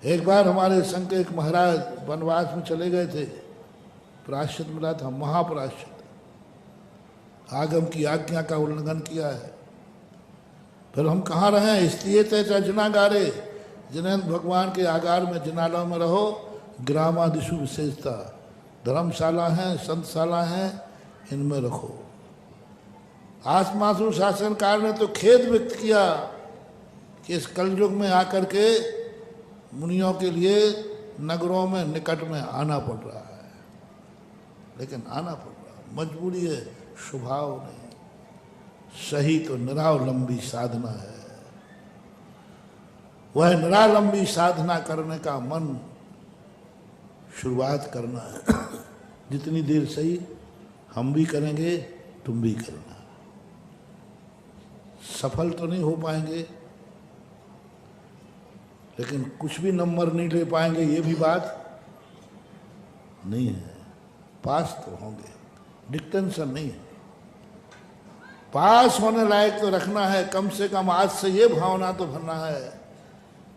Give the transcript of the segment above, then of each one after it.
एक बार हमारे संघ के एक महाराज वनवास में चले गए थे, प्रायश्चित मिला था, महाप्रायश्चित। आगम की आज्ञा का उल्लंघन किया है। फिर हम कहाँ रहे? इसलिए तय जनागारे, जिन्हें भगवान के आगार में जनालयों में रहो। ग्रामादिशु विशेषता, धर्मशाला हैं, संतशाला हैं, इनमें रखो। आसमासु शासनकार ने तो खेद व्यक्त किया कि इस कलयुग में आकर के मुनियों के लिए नगरों में निकट में आना पड़ रहा है, लेकिन आना पड़ रहा है, मजबूरी है, स्वभाव नहीं। सही तो निरावलंबी साधना है। वह निरावलंबी साधना करने का मन शुरुआत करना है। जितनी देर सही, हम भी करेंगे, तुम भी करना। सफल तो नहीं हो पाएंगे, लेकिन कुछ भी नंबर नहीं ले पाएंगे, ये भी बात नहीं है। पास तो होंगे, डिस्टिंक्शन नहीं है। पास होने लायक तो रखना है। कम से कम आज से ये भावना तो भरना है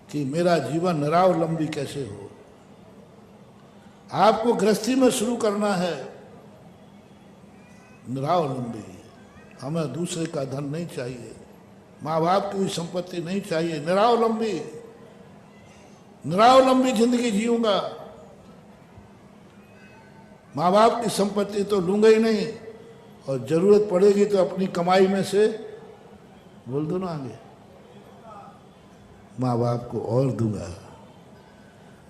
कि मेरा जीवन निरावलंबी कैसे हो। आपको गृहस्थी में शुरू करना है निरावलंबी। हमें दूसरे का धन नहीं चाहिए, माँ बाप की संपत्ति नहीं चाहिए। निरावलंबी, निरावलंबी जिंदगी जीऊंगा। माँ बाप की संपत्ति तो लूंगा ही नहीं, और जरूरत पड़ेगी तो अपनी कमाई में से, बोल दो ना आगे, माँ बाप को और दूंगा।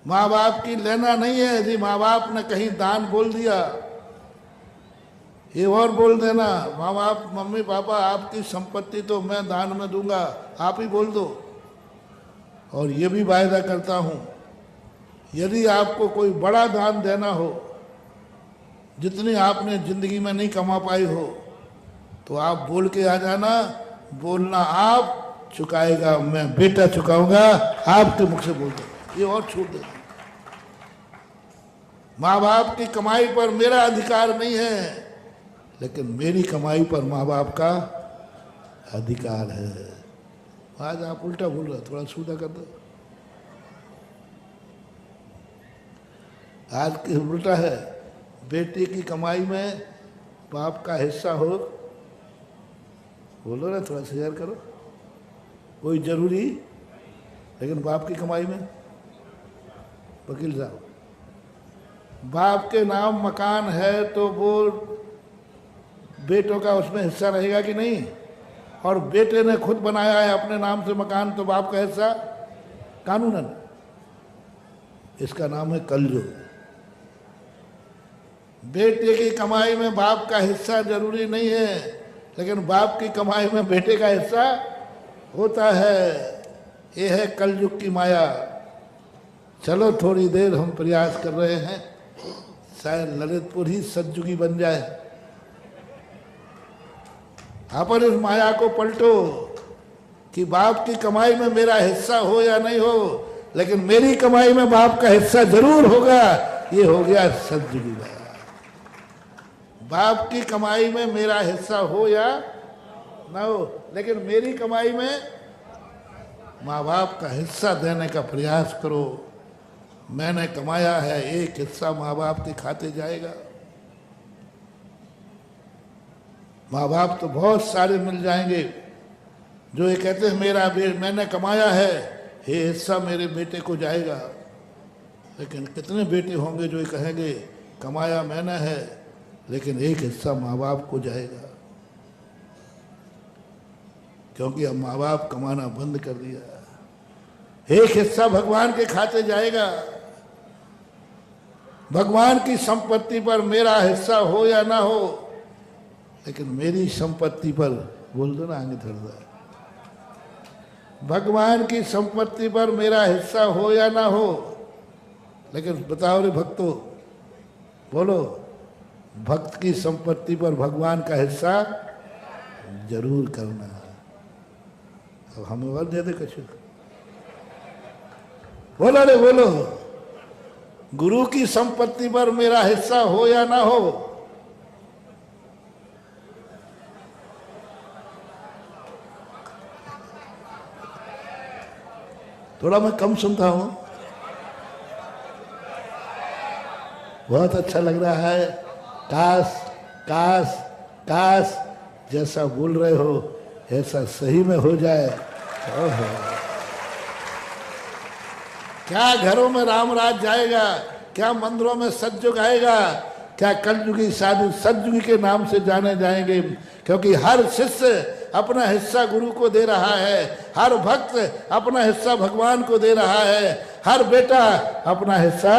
माँ बाप की लेना नहीं है। यदि माँ बाप ने कहीं दान बोल दिया, ये और बोल देना, माँ बाप, मम्मी पापा आपकी संपत्ति तो मैं दान में दूंगा, आप ही बोल दो। और ये भी वायदा करता हूं, यदि आपको कोई बड़ा दान देना हो, जितनी आपने जिंदगी में नहीं कमा पाई हो, तो आप बोल के आ जाना। बोलना आप, चुकाएगा मैं, बेटा चुकाऊंगा, आपके मुख से बोल दो। ये और छूट देना। माँ बाप की कमाई पर मेरा अधिकार नहीं है, लेकिन मेरी कमाई पर माँ बाप का अधिकार है। आज आप उल्टा बोल रहे, थोड़ा सीधा कर दो। आज के उल्टा है, बेटे की कमाई में बाप का हिस्सा हो। बोलो ना, थोड़ा शेयर करो। कोई जरूरी, लेकिन बाप की कमाई में। वकील साहब, बाप के नाम मकान है तो वो बेटों का उसमें हिस्सा रहेगा कि नहीं? और बेटे ने खुद बनाया है अपने नाम से मकान, तो बाप का हिस्सा कानूनन। इसका नाम है कलयुग। बेटे की कमाई में बाप का हिस्सा जरूरी नहीं है, लेकिन बाप की कमाई में बेटे का हिस्सा होता है। यह है कलयुग की माया। चलो थोड़ी देर हम प्रयास कर रहे हैं, शायद ललितपुर ही सतयुगी बन जाए। अपन इस माया को पलटो कि बाप की कमाई में मेरा हिस्सा हो या नहीं हो, लेकिन मेरी कमाई में बाप का हिस्सा जरूर होगा। ये हो गया सतयुगी माया। बाप की कमाई में मेरा हिस्सा हो या ना हो, लेकिन मेरी कमाई में माँ बाप का हिस्सा देने का प्रयास करो। मैंने कमाया है, एक हिस्सा माँ बाप के खाते जाएगा। माँ बाप तो बहुत सारे मिल जाएंगे जो ये कहते हैं मेरा मैंने कमाया है, ये हिस्सा मेरे बेटे को जाएगा। लेकिन कितने बेटे होंगे जो ये कहेंगे कमाया मैंने है, लेकिन एक हिस्सा माँ बाप को जाएगा। क्योंकि अब माँ बाप कमाना बंद कर दिया। एक हिस्सा भगवान के खाते जाएगा। भगवान की संपत्ति पर मेरा हिस्सा हो या ना हो, लेकिन मेरी संपत्ति पर, बोल दो ना आगे थोड़ा, भगवान की संपत्ति पर मेरा हिस्सा हो या ना हो, लेकिन बताओ रे भक्तों, बोलो, भक्त की संपत्ति पर भगवान का हिस्सा जरूर करना। अब हमें और दे दे कछु, बोलो रे बोलो, गुरु की संपत्ति पर मेरा हिस्सा हो या ना हो। थोड़ा मैं कम सुनता हूं। बहुत अच्छा लग रहा है। काश काश काश जैसा बोल रहे हो ऐसा सही में हो जाए। ओहो, क्या घरों में राम राज जाएगा, क्या मंदिरों में सतयुग आएगा, क्या कलयुगी साधु सतयुगी के नाम से जाने जाएंगे। क्योंकि हर शिष्य अपना हिस्सा गुरु को दे रहा है, हर भक्त अपना हिस्सा भगवान को दे रहा है, हर बेटा अपना हिस्सा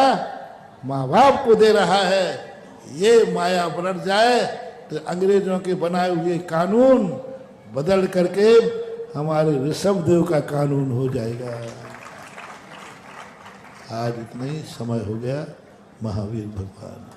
माँ बाप को दे रहा है। ये माया पलट जाए तो अंग्रेजों के बनाए हुए कानून बदल करके हमारे ऋषभदेव का कानून हो जाएगा। आज इतना ही समय हो गया। महावीर भगवान।